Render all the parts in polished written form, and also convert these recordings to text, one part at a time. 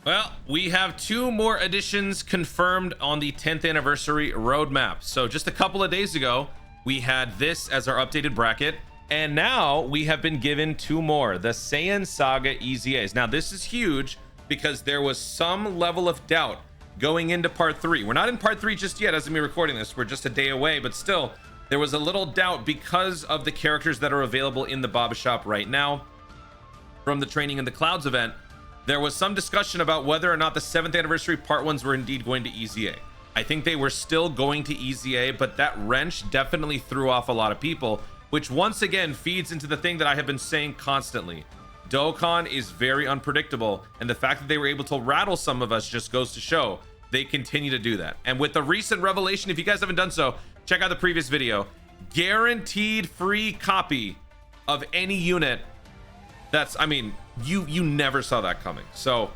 Well, we have 2 more additions confirmed on the 10th anniversary roadmap. So just a couple of days ago, we had this as our updated bracket. And now we have been given 2 more, the Saiyan Saga EZAs. Now this is huge because there was some level of doubt going into part 3. We're not in part 3 just yet as of me recording this. We're just a day away, but still there was a little doubt because of the characters that are available in the Baba Shop right now from the Training in the Clouds event. There was some discussion about whether or not the 7th anniversary part 1s were indeed going to EZA. I think they were still going to EZA, but that wrench definitely threw off a lot of people, which once again feeds into the thing that I have been saying constantly. Dokkan is very unpredictable, and the fact that they were able to rattle some of us just goes to show they continue to do that. And with the recent revelation, if you guys haven't done so, check out the previous video. Guaranteed free copy of any unit. That's, I mean, you never saw that coming. So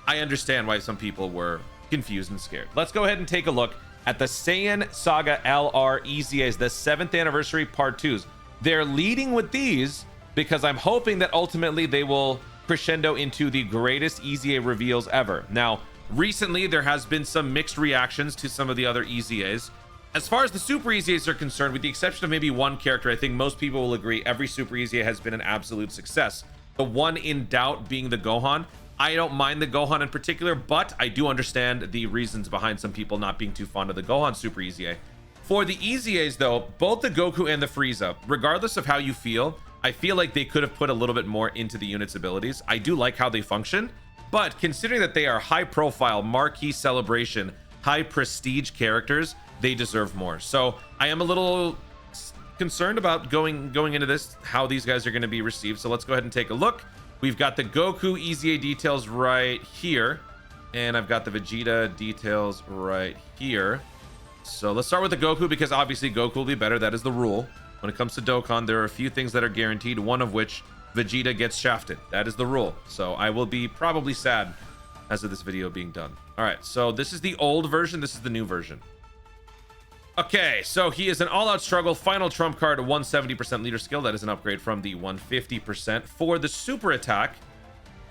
I understand why some people were confused and scared. Let's go ahead and take a look at the Saiyan Saga LR EZAs, the 7th anniversary part 2s. They're leading with these because I'm hoping that ultimately they will crescendo into the greatest EZA reveals ever. Now, recently there has been some mixed reactions to some of the other EZAs. As far as the Super EZAs are concerned, with the exception of maybe one character, I think most people will agree every Super EZA has been an absolute success. The one in doubt being the Gohan. I don't mind the Gohan in particular, but I do understand the reasons behind some people not being too fond of the Gohan Super EZA. For the EZAs though, both the Goku and the Frieza, regardless of how you feel, I feel like they could have put a little bit more into the unit's abilities. I do like how they function, but considering that they are high profile, marquee celebration, high prestige characters, they deserve more. So I am a little concerned about going into this, how these guys are going to be received. So let's go ahead and take a look. We've got the Goku EZA details right here, and I've got the Vegeta details right here. So let's start with the Goku because obviously Goku will be better. That is the rule. When it comes to Dokkan, there are a few things that are guaranteed, one of which Vegeta gets shafted. That is the rule. So I will be probably sad as of this video being done. All right, so this is the old version. This is the new version. Okay, so he is an all-out struggle, final trump card, 170% leader skill. That is an upgrade from the 150%. For the super attack,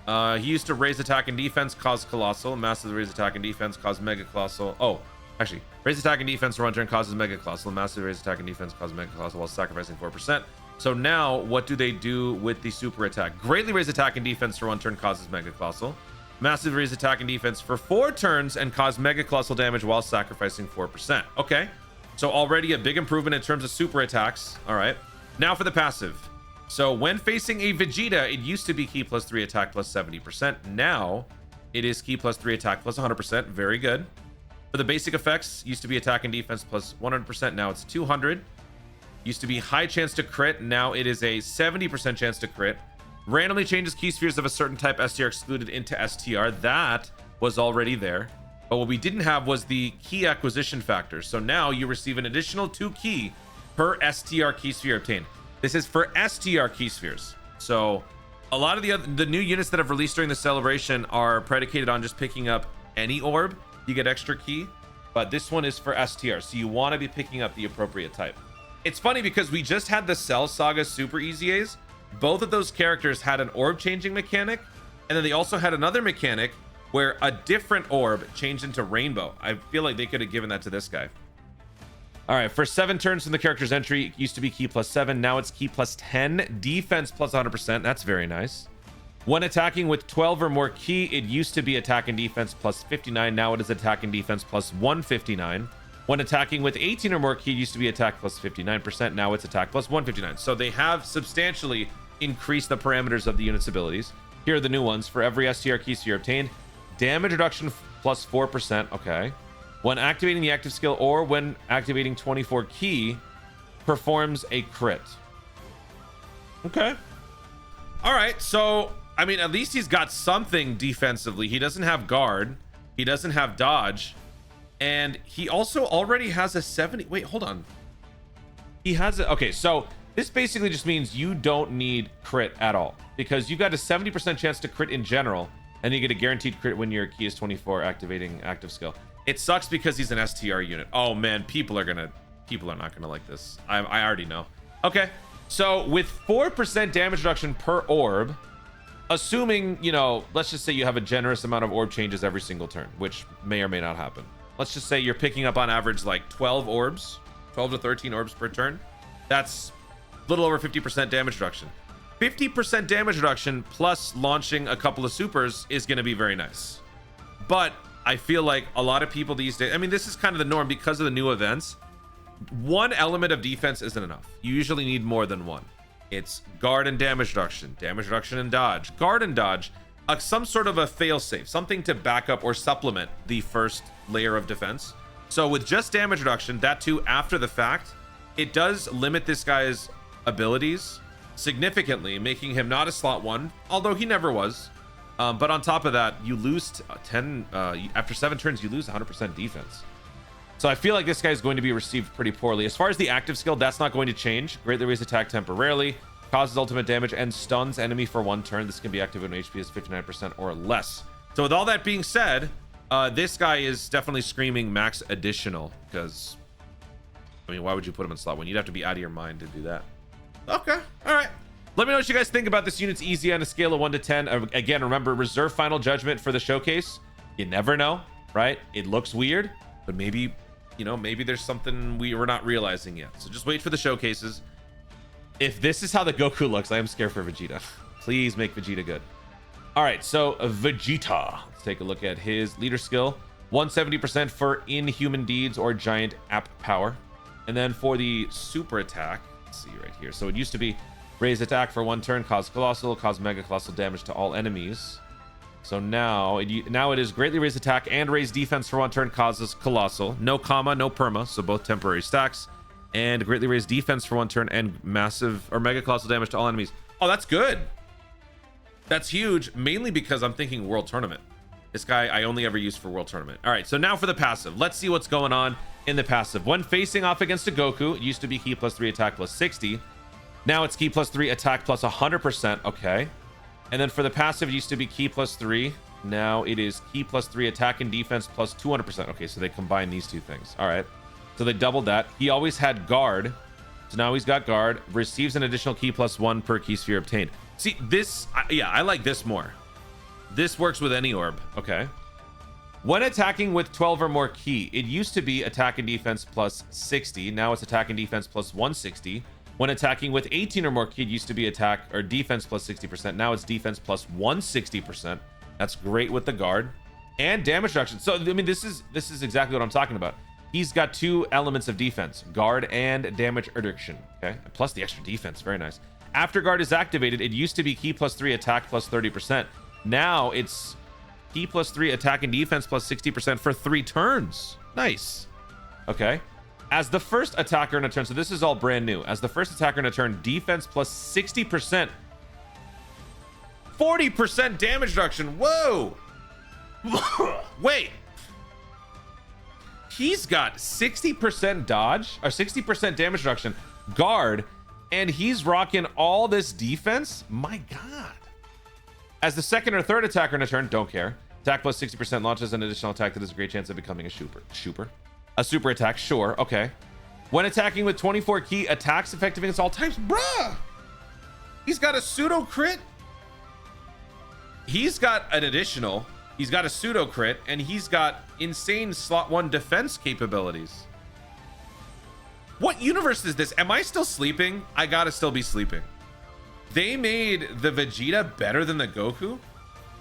he used to raise attack and defense, cause colossal. Massive raise attack and defense, cause mega colossal. Oh, actually, raise attack and defense for 1 turn causes mega colossal. Massive raise attack and defense causes mega colossal while sacrificing 4%. So now, what do they do with the super attack? Greatly raise attack and defense for 1 turn causes mega colossal. Massive raise attack and defense for 4 turns and cause mega colossal damage while sacrificing 4%. Okay. So already a big improvement in terms of super attacks. All right. Now for the passive. So when facing a Vegeta, it used to be key plus 3 attack plus 70%. Now it is key plus 3 attack plus 100%. Very good. For the basic effects, used to be attack and defense plus 100%. Now it's 200. Used to be high chance to crit. Now it is a 70% chance to crit. Randomly changes key spheres of a certain type STR excluded into STR. That was already there. But what we didn't have was the key acquisition factor. So now you receive an additional 2 key per STR key sphere obtained. This is for STR key spheres. So a lot of the new units that have released during the celebration are predicated on just picking up any orb. You get extra key, but this one is for STR. So you want to be picking up the appropriate type. It's funny because we just had the Cell Saga Super EZAs. Both of those characters had an orb changing mechanic. And then they also had another mechanic where a different orb changed into rainbow. I feel like they could have given that to this guy. All right, for 7 turns from the character's entry, it used to be key plus 7. Now it's key plus 10, defense plus 100%. That's very nice. When attacking with 12 or more key, it used to be attack and defense plus 59. Now it is attack and defense plus 159. When attacking with 18 or more key, it used to be attack plus 59%. Now it's attack plus 159. So they have substantially increased the parameters of the unit's abilities. Here are the new ones. For every STR key sphere obtained, damage reduction plus 4%. Okay. When activating the active skill or when activating 24 key, performs a crit. Okay. All right. So, I mean, at least he's got something defensively. He doesn't have guard. He doesn't have dodge. And he also already has a 70. Wait, hold on. He has a. Okay. So this basically just means you don't need crit at all because you got a 70% chance to crit in general. And you get a guaranteed crit when your key is 24 activating active skill. It sucks because he's an STR unit. Oh man, people are not gonna like this. I already know. Okay, so with 4% damage reduction per orb, assuming, you know, let's just say you have a generous amount of orb changes every single turn, which may or may not happen. Let's just say you're picking up on average like 12 orbs, 12 to 13 orbs per turn. That's a little over 50% damage reduction. 50% damage reduction plus launching a couple of supers is going to be very nice. But I feel like a lot of people these days, I mean, this is kind of the norm because of the new events. One element of defense isn't enough. You usually need more than one. It's guard and damage reduction and dodge, guard and dodge, some sort of a fail-safe, something to back up or supplement the first layer of defense. So with just damage reduction, that too after the fact, it does limit this guy's abilities significantly, making him not a slot 1, although he never was. But on top of that, you lose 10 after 7 turns, you lose 100% defense. So I feel like this guy is going to be received pretty poorly. As far as the active skill, that's not going to change. Greatly raise attack temporarily, causes ultimate damage, and stuns enemy for 1 turn. This can be active when HP is 59% or less. So with all that being said, this guy is definitely screaming max additional, because, I mean, why would you put him in slot 1? You'd have to be out of your mind to do that. Okay, all right. Let me know what you guys think about this unit's EZA on a scale of 1 to 10. Again, remember, reserve final judgment for the showcase. You never know, right? It looks weird, but maybe, you know, maybe there's something we're not realizing yet. So just wait for the showcases. If this is how the Goku looks, I am scared for Vegeta. Please make Vegeta good. All right, so Vegeta. Let's take a look at his leader skill. 170% for inhuman deeds or giant app power. And then for the super attack, let's see right here. So it used to be raise attack for 1 turn, cause mega colossal damage to all enemies. So now it is greatly raise attack and raise defense for 1 turn, causes colossal. No comma, no perma, so both temporary stacks. And greatly raise defense for 1 turn and massive or mega colossal damage to all enemies. Oh, that's good. That's huge, mainly because I'm thinking World Tournament. This guy I only ever use for World Tournament. All right, so now for the passive. Let's see what's going on in the passive. When facing off against a Goku, it used to be ki +3 attack +60. Now it's ki +3 attack +100%. Okay. And then for the passive, it used to be ki +3. Now it is ki +3 attack and defense +200%. Okay, so they combine these two things. All right. So they doubled that. He always had guard. So now he's got guard. Receives an additional ki +1 per ki sphere obtained. See, this, yeah, I like this more. This works with any orb. Okay. When attacking with 12 or more ki, it used to be attack and defense +60. Now it's attack and defense +160. When attacking with 18 or more ki, it used to be attack or defense +60%. Now it's defense +160%. That's great with the guard and damage reduction. So I mean, this is exactly what I'm talking about. He's got 2 elements of defense, guard and damage reduction. Okay, plus the extra defense, very nice. After guard is activated, it used to be ki +3 attack +30%. Now it's ki +3 attack and defense +60% for 3 turns. Nice. Okay. As the first attacker in a turn, so this is all brand new. As the first attacker in a turn, defense +60%. 40% damage reduction. Whoa. Wait. He's got 60% dodge, or 60% damage reduction, guard, and he's rocking all this defense? My God. As the second or third attacker in a turn, don't care. Attack +60% launches an additional attack that has a great chance of becoming a super. A super attack, sure, okay. When attacking with 24 ki, attacks effective against all types. Bruh! He's got a pseudo crit. He's got an additional. He's got a pseudo crit, and he's got insane slot 1 defense capabilities. What universe is this? Am I still sleeping? I gotta still be sleeping. They made the Vegeta better than the Goku?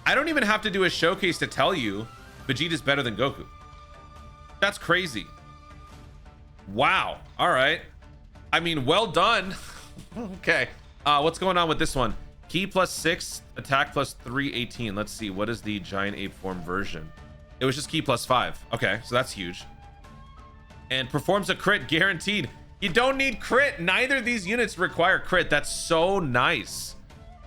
I don't even have to do a showcase to tell you Vegeta's better than Goku. That's crazy. Wow. All right. I mean, well done. Okay. What's going on with this one? Ki +6, attack +318. Let's see. What is the giant ape form version? It was just ki +5. Okay, so that's huge. And performs a crit guaranteed. You don't need crit. Neither of these units require crit. That's so nice.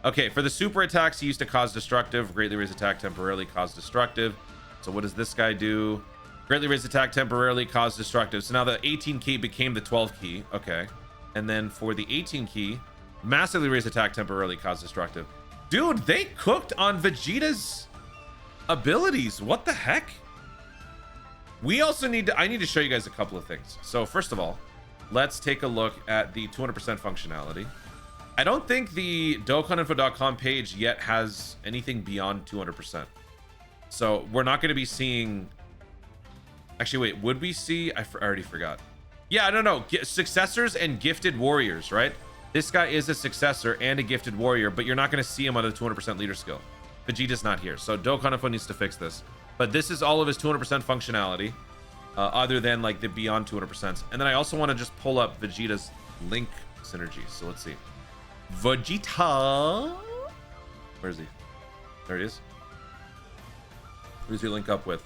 Okay, for the super attacks, he used to cause destructive. Greatly raise attack temporarily, cause destructive. So what does this guy do? Greatly raise attack temporarily, cause destructive. So now the 18 key became the 12 key. Okay. And then for the 18 key, massively raise attack temporarily, cause destructive. Dude, they cooked on Vegeta's abilities. What the heck? We also need to, I need to show you guys a couple of things. So first of all, let's take a look at the 200% functionality. I don't think the DokkanInfo.com page yet has anything beyond 200%. So we're not going to be seeing... Actually, wait, would we see... I already forgot. Yeah, I don't know. Successors and gifted warriors, right? This guy is a successor and a gifted warrior, but you're not going to see him on the 200% leader skill. Vegeta's not here, so Dokkan Info needs to fix this. But this is all of his 200% functionality, other than like the beyond 200%. And then I also want to just pull up Vegeta's link synergy. So let's see. Vegeta. Where is he? There he is. Who does he link up with?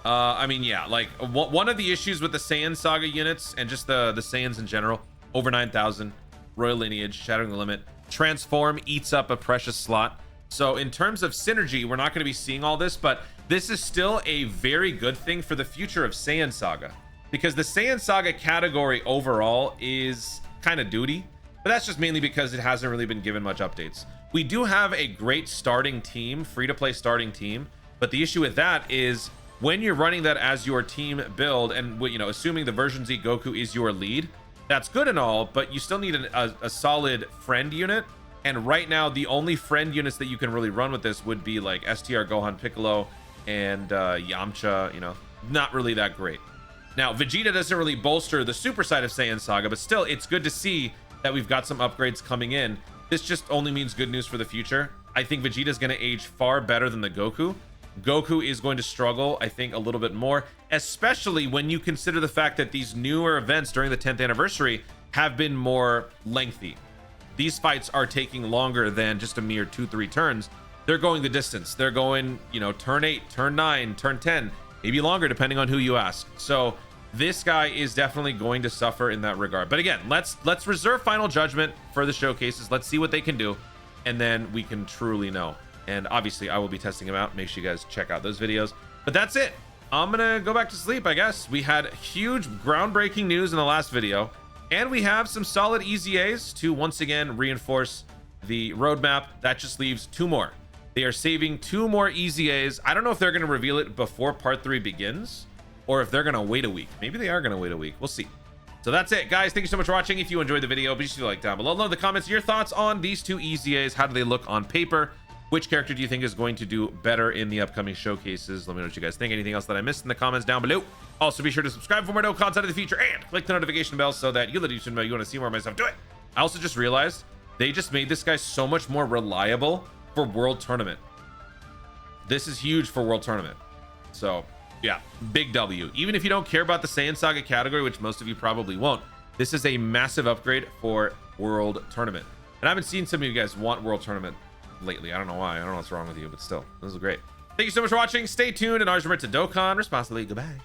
I mean, yeah, like one of the issues with the Saiyan Saga units and just the Saiyans in general, over 9,000, Royal Lineage, Shattering the Limit, Transform eats up a precious slot. So in terms of synergy, we're not going to be seeing all this, but this is still a very good thing for the future of Saiyan Saga, because the Saiyan Saga category overall is kind of duty, but that's just mainly because it hasn't really been given much updates. We do have a great starting team, free-to-play starting team, but the issue with that is when you're running that as your team build, and you know, assuming the version Z Goku is your lead, that's good and all, but you still need a solid friend unit. And right now, the only friend units that you can really run with this would be like STR Gohan Piccolo and Yamcha, you know, not really that great. Now, Vegeta doesn't really bolster the super side of Saiyan Saga, but still, it's good to see that we've got some upgrades coming in. This just only means good news for the future. I think Vegeta is going to age far better than the Goku. Goku is going to struggle, I think, a little bit more, especially when you consider the fact that these newer events during the 10th anniversary have been more lengthy. These fights are taking longer than just a mere 2-3 turns. They're going the distance. They're going, you know, turn 8, turn 9, turn 10, maybe longer depending on who you ask. So this guy is definitely going to suffer in that regard. But again, let's reserve final judgment for the showcases. Let's see what they can do, and then we can truly know. And obviously I will be testing him out. Make sure you guys check out those videos. But that's it. I'm gonna go back to sleep, I guess. We had huge groundbreaking news in the last video, and we have some solid EZAs to once again reinforce the roadmap. That just leaves 2 more. They are saving 2 more EZAs. I don't know if they're going to reveal it before part 3 begins, or if they're going to wait a week. Maybe they are going to wait a week. We'll see. So that's it, guys. Thank you so much for watching. If you enjoyed the video, be sure to like down below. Let me know in the comments your thoughts on these 2 EZAs. How do they look on paper? Which character do you think is going to do better in the upcoming showcases? Let me know what you guys think. Anything else that I missed in the comments down below. Also, be sure to subscribe for more no content in the future, and click the notification bell so that you'll let you know you want to see more of my stuff. Do it. I also just realized they just made this guy so much more reliable for World Tournament. This is huge for World Tournament. So yeah, big W. Even if you don't care about the Saiyan Saga category, which most of you probably won't, this is a massive upgrade for World Tournament. And I've been seeing some of you guys want World Tournament lately. I don't know why. I don't know what's wrong with you, but still, this is great. Thank you so much for watching. Stay tuned, and always remember to Dokkan responsibly. Goodbye.